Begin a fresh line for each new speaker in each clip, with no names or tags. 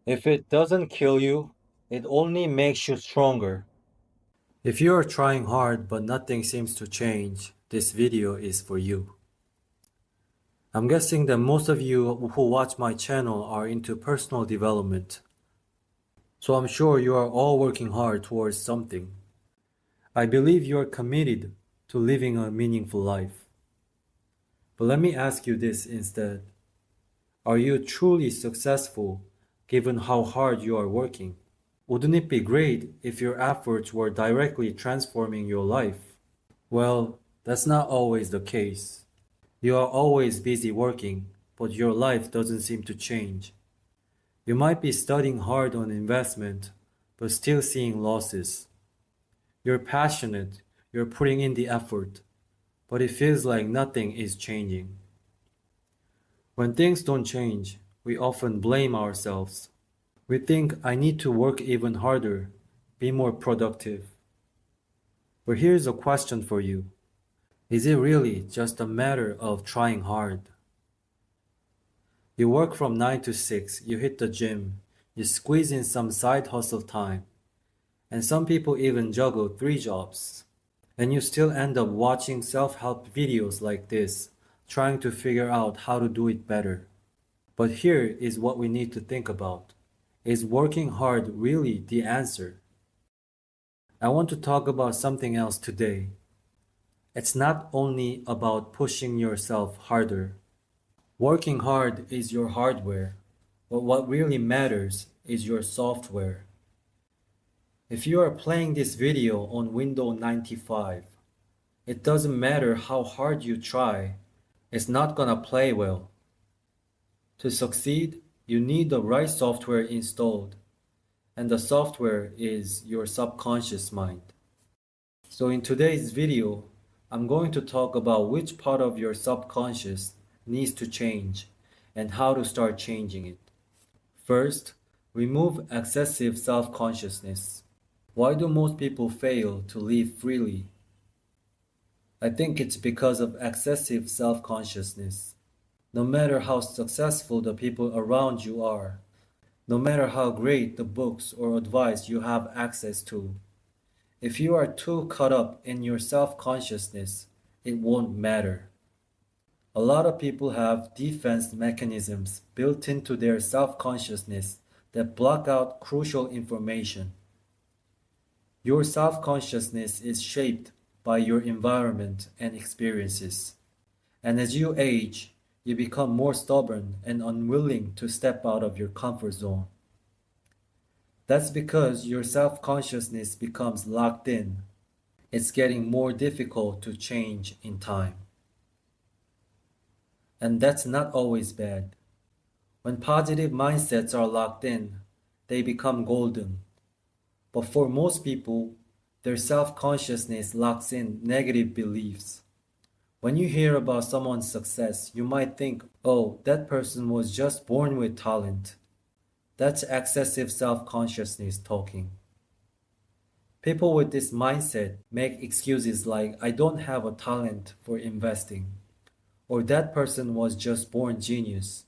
If it doesn't kill you, it only makes you stronger. If you are trying hard but nothing seems to change, this video is for you. I'm guessing that most of you who watch my channel are into personal development. So I'm sure you are all working hard towards something. I believe you are committed to living a meaningful life. But let me ask you this instead. Are you truly successful given how hard you are working? Wouldn't it be great if your efforts were directly transforming your life? Well, that's not always the case. You are always busy working, but your life doesn't seem to change. You might be studying hard on investment, but still seeing losses. You're passionate, you're putting in the effort, but it feels like nothing is changing. When things don't change, we often blame ourselves. We think I need to work even harder, be more productive. But here's a question for you. Is it really just a matter of trying hard? You work from 9 to 6, you hit the gym, you squeeze in some side hustle time, and some people even juggle 3 jobs. And you still end up watching self-help videos like this, trying to figure out how to do it better. But here is what we need to think about. Is working hard really the answer? I want to talk about something else today. It's not only about pushing yourself harder. Working hard is your hardware, but what really matters is your software. If you are playing this video on Windows 95, it doesn't matter how hard you try, it's not gonna play well. To succeed, you need the right software installed, and the software is your subconscious mind. So in today's video, I'm going to talk about which part of your subconscious needs to change and how to start changing it. First, remove excessive self-consciousness. Why do most people fail to live freely? I think it's because of excessive self-consciousness. No matter how successful the people around you are, no matter how great the books or advice you have access to, if you are too caught up in your self-consciousness, it won't matter. A lot of people have defense mechanisms built into their self-consciousness that block out crucial information. Your self-consciousness is shaped by your environment and experiences. And as you age, you become more stubborn and unwilling to step out of your comfort zone. That's because your self-consciousness becomes locked in. It's getting more difficult to change in time. And that's not always bad. When positive mindsets are locked in, they become golden. But for most people, their self-consciousness locks in negative beliefs. When you hear about someone's success, you might think, oh, that person was just born with talent. That's excessive self-consciousness talking. People with this mindset make excuses like, I don't have a talent for investing, or that person was just born genius,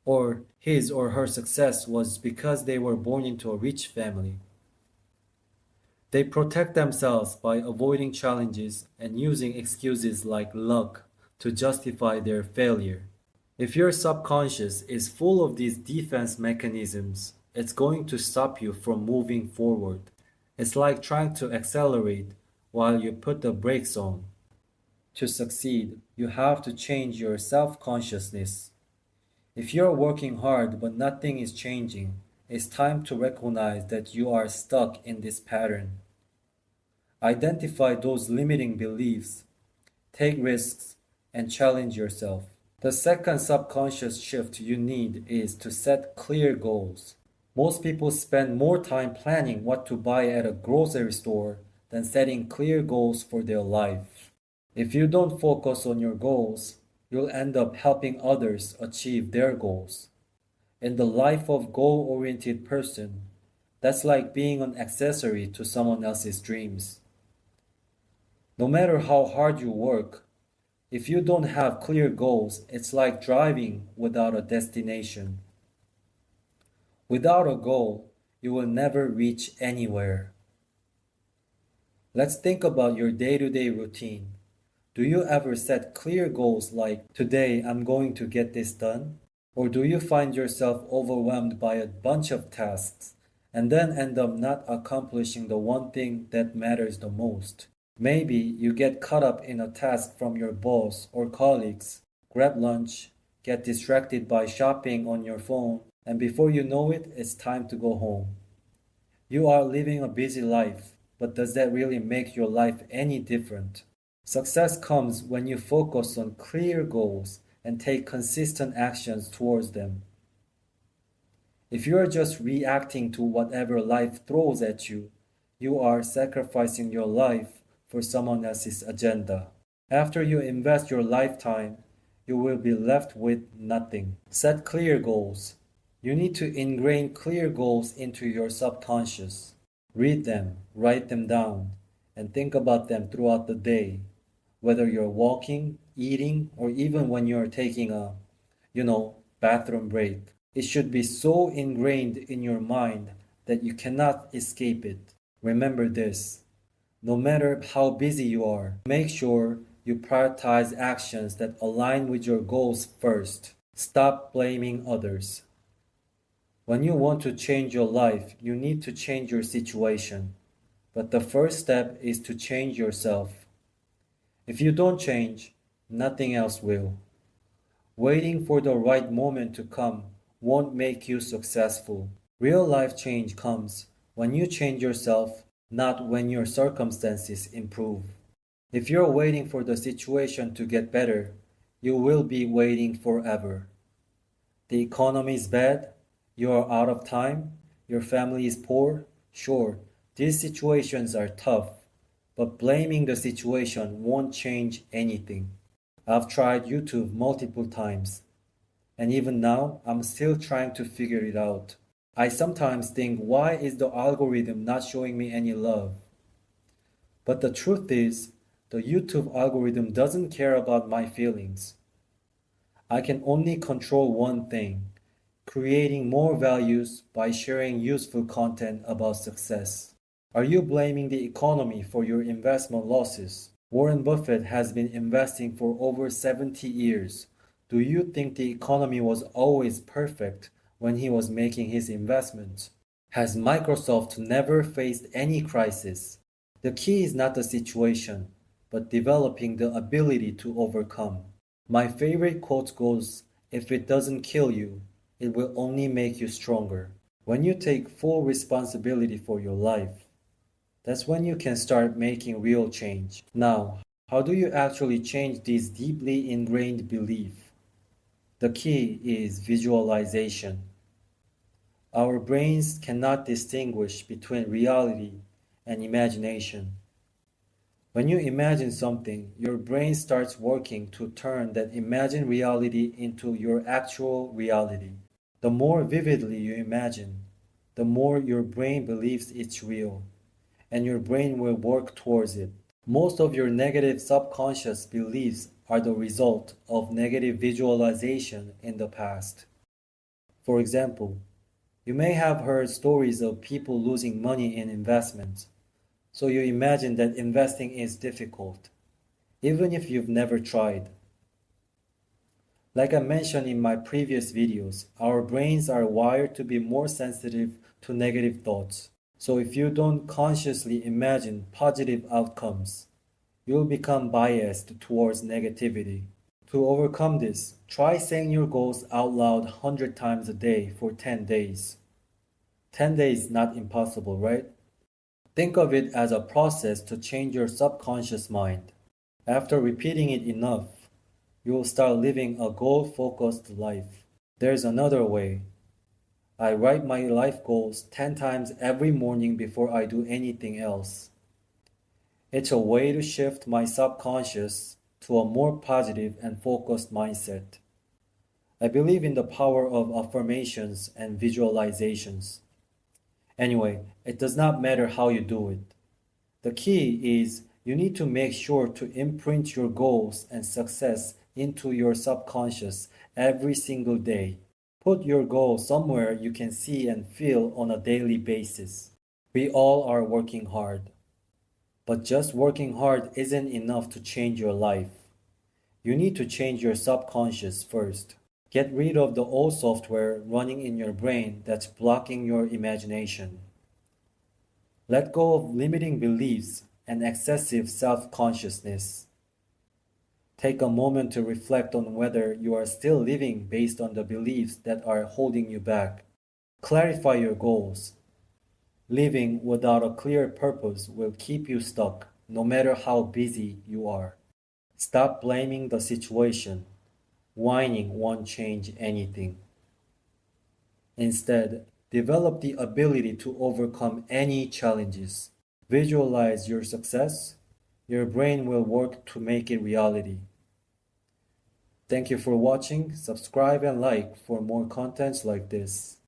or his or her success was because they were born into a rich family. They protect themselves by avoiding challenges and using excuses like luck to justify their failure. If your subconscious is full of these defense mechanisms, it's going to stop you from moving forward. It's like trying to accelerate while you put the brakes on. To succeed, you have to change your self-consciousness. If you're working hard but nothing is changing, it's time to recognize that you are stuck in this pattern. Identify those limiting beliefs, take risks, and challenge yourself. The second subconscious shift you need is to set clear goals. Most people spend more time planning what to buy at a grocery store than setting clear goals for their life. If you don't focus on your goals, you'll end up helping others achieve their goals. In the life of goal-oriented person, that's like being an accessory to someone else's dreams. No matter how hard you work, if you don't have clear goals, it's like driving without a destination. Without a goal, you will never reach anywhere. Let's think about your day-to-day routine. Do you ever set clear goals like, today I'm going to get this done? Or do you find yourself overwhelmed by a bunch of tasks and then end up not accomplishing the one thing that matters the most? Maybe you get caught up in a task from your boss or colleagues, grab lunch, get distracted by shopping on your phone, and before you know it, it's time to go home. You are living a busy life, but does that really make your life any different? Success comes when you focus on clear goals and take consistent actions towards them. If you are just reacting to whatever life throws at you, you are sacrificing your life for someone else's agenda. After you invest your lifetime, you will be left with nothing. Set clear goals. You need to ingrain clear goals into your subconscious. Read them, write them down, and think about them throughout the day, whether you're walking, eating, or even when you're taking a, bathroom break. It should be so ingrained in your mind that you cannot escape it. Remember this. No matter how busy you are, make sure you prioritize actions that align with your goals first. Stop blaming others. When you want to change your life, you need to change your situation. But the first step is to change yourself. If you don't change, nothing else will. Waiting for the right moment to come won't make you successful. Real life change comes when you change yourself, not when your circumstances improve. If you're waiting for the situation to get better, you will be waiting forever. The economy is bad, you are out of time, your family is poor. Sure, these situations are tough, but blaming the situation won't change anything. I've tried YouTube multiple times, and even now I'm still trying to figure it out. I sometimes think, why is the algorithm not showing me any love? But the truth is, the YouTube algorithm doesn't care about my feelings. I can only control one thing: creating more values by sharing useful content about success. Are you blaming the economy for your investment losses? Warren Buffett has been investing for over 70 years. Do you think the economy was always perfect when he was making his investments? Has Microsoft never faced any crisis? The key is not the situation, but developing the ability to overcome. My favorite quote goes, "If it doesn't kill you, it will only make you stronger." When you take full responsibility for your life, that's when you can start making real change. Now, how do you actually change these deeply ingrained beliefs? The key is visualization. Our brains cannot distinguish between reality and imagination. When you imagine something, your brain starts working to turn that imagined reality into your actual reality. The more vividly you imagine, the more your brain believes it's real, and your brain will work towards it. Most of your negative subconscious beliefs are the result of negative visualization in the past. For example, you may have heard stories of people losing money in investments, so you imagine that investing is difficult, even if you've never tried. Like I mentioned in my previous videos, our brains are wired to be more sensitive to negative thoughts. So if you don't consciously imagine positive outcomes, you'll become biased towards negativity. To overcome this, try saying your goals out loud 100 times a day for 10 days. 10 days is not impossible, right? Think of it as a process to change your subconscious mind. After repeating it enough, you will start living a goal-focused life. There's another way. I write my life goals 10 times every morning before I do anything else. It's a way to shift my subconscious to a more positive and focused mindset. I believe in the power of affirmations and visualizations. Anyway, it does not matter how you do it. The key is you need to make sure to imprint your goals and success into your subconscious every single day. Put your goal somewhere you can see and feel on a daily basis. We all are working hard. But just working hard isn't enough to change your life. You need to change your subconscious first. Get rid of the old software running in your brain that's blocking your imagination. Let go of limiting beliefs and excessive self-consciousness. Take a moment to reflect on whether you are still living based on the beliefs that are holding you back. Clarify your goals. Living without a clear purpose will keep you stuck, no matter how busy you are. Stop blaming the situation. Whining won't change anything. Instead, develop the ability to overcome any challenges. Visualize your success. Your brain will work to make it reality. Thank you for watching. Subscribe and like for more contents like this.